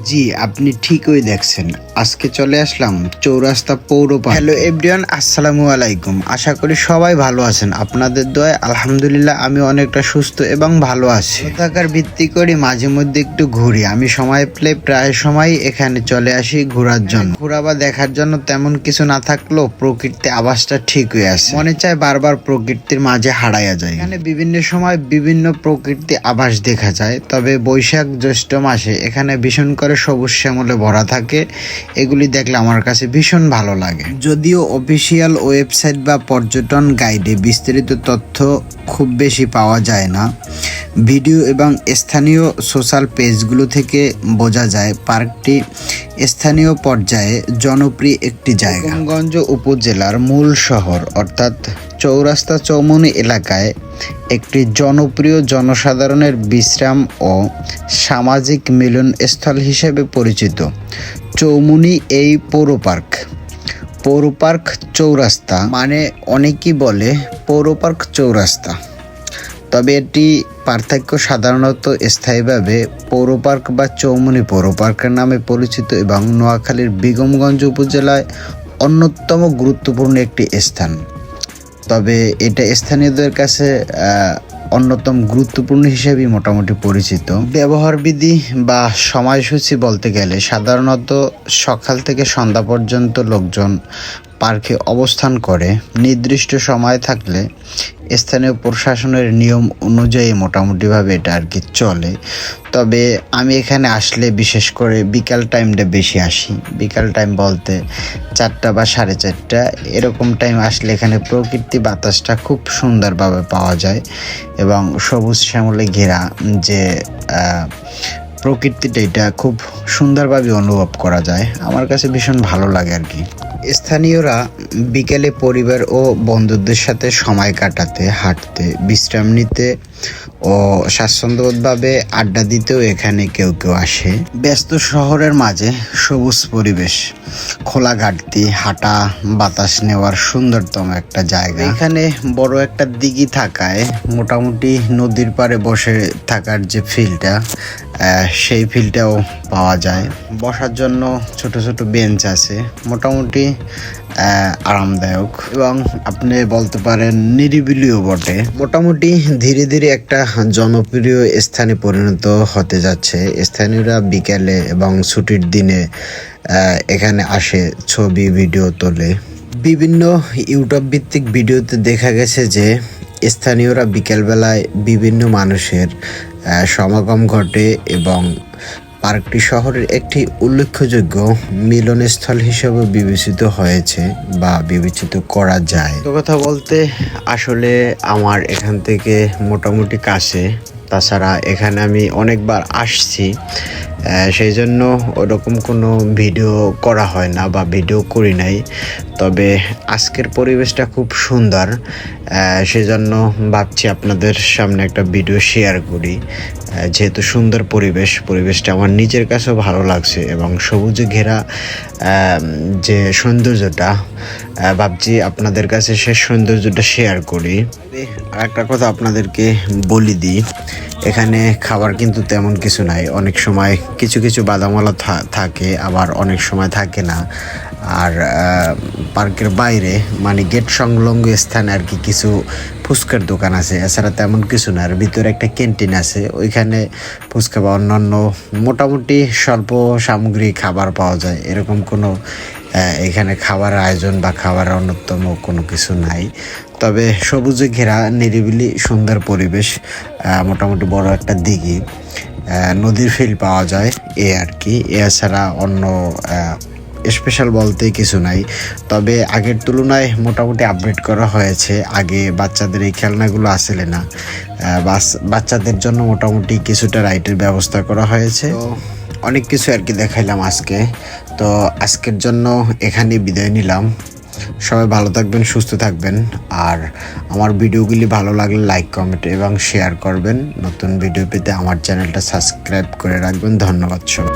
জি, আপনি ঠিকই দেখছেন। আজকে চলে আসলাম চৌরাস্তা পৌর পার্কে। হ্যালো এভরিওয়ান, আসসালামু আলাইকুম। আশা করি সবাই ভালো আছেন। আপনাদের দয়ায় আলহামদুলিল্লাহ আমি অনেকটা সুস্থ এবং ভালো আছি। ভালো থাকার ভিত্তি করে মাঝে মধ্যে একটু ঘুরি। আমি সময় পেলে প্রায় সময় এখানে চলে আসি ঘোরার জন্য। ঘোরা বা দেখার জন্য তেমন কিছু না থাকলেও প্রকৃতির আভাসটা ঠিকই আছে। মনে চায় বারবার প্রকৃতির মাঝে হারাইয়া যায়। এখানে বিভিন্ন সময় বিভিন্ন প্রকৃতির আভাস দেখা যায়। তবে বৈশাখ জ্যৈষ্ঠ মাসে এখানে ভীষণ করে সবুজ শ্যামলে ভরা থাকে। এগুলি দেখলে আমার কাছে ভীষণ ভালো লাগে। যদিও অফিসিয়াল ওয়েবসাইট বা পর্যটন গাইডে বিস্তারিত তথ্য খুব বেশি পাওয়া যায় না, ভিডিও এবং স্থানীয় সোশ্যাল পেজগুলো থেকে বোঝা যায় পার্কটি স্থানীয় পর্যায়ে জনপ্রিয় একটি জায়গা। গোপালগঞ্জ উপজেলার মূল শহর অর্থাৎ চৌরাস্তা চৌমুহনী এলাকায় একটি জনপ্রিয় জনসাধারণের বিশ্রাম ও সামাজিক মিলনস্থল হিসেবে পরিচিত চৌমুহনী এই পৌর পার্ক চৌরাস্তা মানে অনেকেই বলে পৌর পার্ক চৌরাস্তা, তবে এটি পার্থক্য সাধারণত স্থায়ীভাবে পৌর পার্ক বা চৌমুহনী পৌর পার্কের নামে পরিচিত এবং নোয়াখালীর বেগমগঞ্জ উপজেলায় অন্যতম গুরুত্বপূর্ণ একটি স্থান। তবে এটা স্থানীয়দের কাছে অন্যতম গুরুত্বপূর্ণ হিসেবেই মোটামুটি পরিচিত। ব্যবহারবিধি বা সময়সূচি বলতে গেলে সাধারণত সকাল থেকে সন্ধ্যা পর্যন্ত লোকজন পার্কে অবস্থান করে। নির্দিষ্ট সময় থাকলে স্থানীয় প্রশাসনের নিয়ম অনুযায়ী মোটামুটিভাবে এটা আর কি চলে। তবে আমি এখানে আসলে বিশেষ করে বিকাল টাইমটা বেশি আসি। বিকাল টাইম বলতে 4টা বা 4:30 এরকম টাইম আসলে এখানে প্রকৃতি বাতাসটা খুব সুন্দরভাবে পাওয়া যায় এবং সবুজ শ্যামলে ঘেরা যে প্রকৃতিটা এটা খুব সুন্দরভাবে অনুভব করা যায়। আমার কাছে ভীষণ ভালো লাগে আর কি। স্থানীয়রা বিকেলে পরিবার ও বন্ধুদের সাথে সময় কাটাতে, হাঁটতে, বিশ্রাম নিতে ও স্বাচ্ছন্দ্যবোধভাবে আড্ডা দিতেও এখানে কেউ কেউ আসে। ব্যস্ত শহরের মাঝে সবুজ পরিবেশ, খোলা ঘাটতি, হাঁটা, বাতাস নেওয়ার সুন্দরতম একটা জায়গা। এখানে বড় একটা দিঘি থাকায় মোটামুটি নদীর পাড়ে বসে থাকার যে ফিলটা, সেই ফিলটাও পাওয়া যায়। বসার জন্য ছোট ছোট বেঞ্চ আছে, মোটামুটি আরামদায়ক এবং আপনি বলতে পারেন নিরিবিলিও বটে। মোটামুটি ধীরে ধীরে একটা জনপ্রিয় স্থানে পরিণত হতে যাচ্ছে। স্থানীয়রা বিকেলে এবং ছুটির দিনে এখানে আসে, ছবি ভিডিও তোলে। বিভিন্ন ইউটিউব ভিত্তিক ভিডিওতে দেখা গেছে যে স্থানীয়রা বিকেলবেলায় বিভিন্ন মানুষের সমাগম ঘটে এবং পার্কটি শহরের একটি উল্লেখযোগ্য মিলনস্থল হিসেবে বিবেচিত হয়েছে বা বিবেচিত করা যায়। তো কথা বলতে আসলে আমার এখান থেকে মোটামুটি কাছে, তাছাড়া এখানে আমি অনেকবার আসছি, সেই জন্য ওরকম কোনো ভিডিও করা হয় না বা ভিডিও করি নাই। তবে আজকের পরিবেশটা খুব সুন্দর, সেজন্য ভাবছি আপনাদের সামনে একটা ভিডিও শেয়ার করি। যেহেতু সুন্দর পরিবেশটা আমার নিজের কাছেও ভালো লাগছে এবং সবুজে ঘেরা যে সৌন্দর্যটা, ভাবছি আপনাদের কাছে সে সৌন্দর্যটা শেয়ার করি। আর একটা কথা আপনাদেরকে বলি দিই, এখানে খাবার কিন্তু তেমন কিছু নাই। অনেক সময় কিছু কিছু বাদামওয়ালা থাকে, আবার অনেক সময় থাকে না। আর পার্কের বাইরে মানে গেট সংলগ্ন স্থানে আর কি কিছু ফুচকার দোকান আছে, এছাড়া তেমন কিছু না। আর ভিতরে একটা ক্যান্টিন আছে, ওইখানে ফুচকা বা অন্যান্য মোটামুটি স্বল্প সামগ্রী খাবার পাওয়া যায়। এরকম কোনো এখানে খাবার আয়োজন বা খাবারের অন্যতম কোনো কিছু নাই। তবে সবুজে ঘেরা নিরিবিলি সুন্দর পরিবেশ, মোটামুটি বড় একটা দিঘি, নদীর ফিল পাওয়া যায় এ আর কি। এছাড়া অন্য স্পেশাল বলতে কিছু নাই। তবে আগের তুলনায় মোটামুটি আপডেট করা হয়েছে। আগে বাচ্চাদের এই খেলনাগুলো আসলে না, বাচ্চাদের জন্য মোটামুটি কিছুটা রাইডের ব্যবস্থা করা হয়েছে। তো অনেক কিছু আর কি দেখাইলাম আজকে। তো আজকের জন্য এখানে বিদায় নিলাম। সবাই ভালো থাকবেন, সুস্থ থাকবেন। আর আমার ভিডিওগুলি ভালো লাগলে লাইক, কমেন্ট এবং শেয়ার করবেন। নতুন ভিডিও পেতে আমার চ্যানেলটা সাবস্ক্রাইব করে রাখবেন। ধন্যবাদ সবাই।